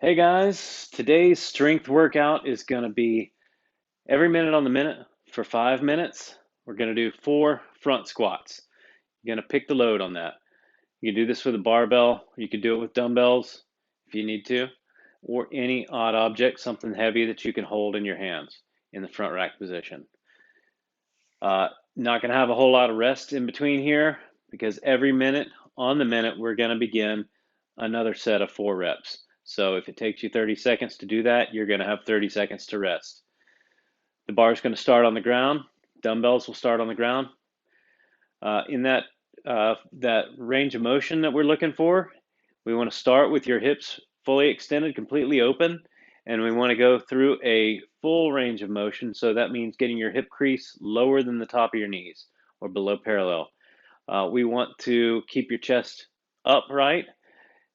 Hey guys, today's strength workout is going to be every minute on the minute for 5 minutes. We're going to do 4 front squats. You're going to pick the load on that. You can do this with a barbell. You can do it with dumbbells if you need to, or any odd object, something heavy that you can hold in your hands in the front rack position. Not going to have a whole lot of rest in between here because every minute on the minute we're going to begin another set of 4 reps. So if it takes you 30 seconds to do that, you're going to have 30 seconds to rest. The bar is going to start on the ground. Dumbbells will start on the ground. In that range of motion that we're looking for, we want to start with your hips fully extended, completely open, and we want to go through a full range of motion. So that means getting your hip crease lower than the top of your knees or below parallel. We want to keep your chest upright,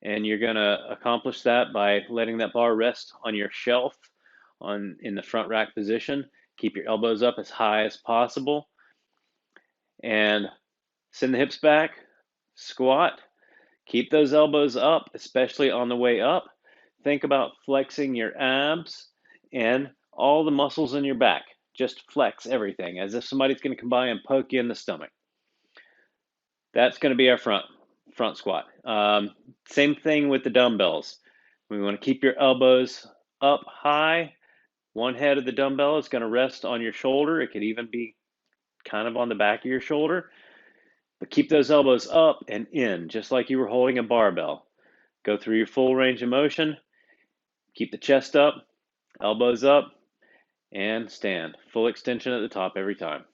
and you're going to accomplish that by letting that bar rest on your shelf in the front rack position. Keep your elbows up as high as possible and send the hips back, squat. Keep those elbows up, especially on the way up. Think about flexing your abs and all the muscles in your back. Just flex everything as if somebody's going to come by and poke you in the stomach. That's going to be our front squat. Same thing with the dumbbells. We want to keep your elbows up high. One head of the dumbbell is going to rest on your shoulder. It could even be kind of on the back of your shoulder. But keep those elbows up and in, just like you were holding a barbell. Go through your full range of motion. Keep the chest up, elbows up, and stand. Full extension at the top every time.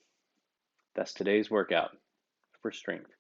That's today's workout for strength.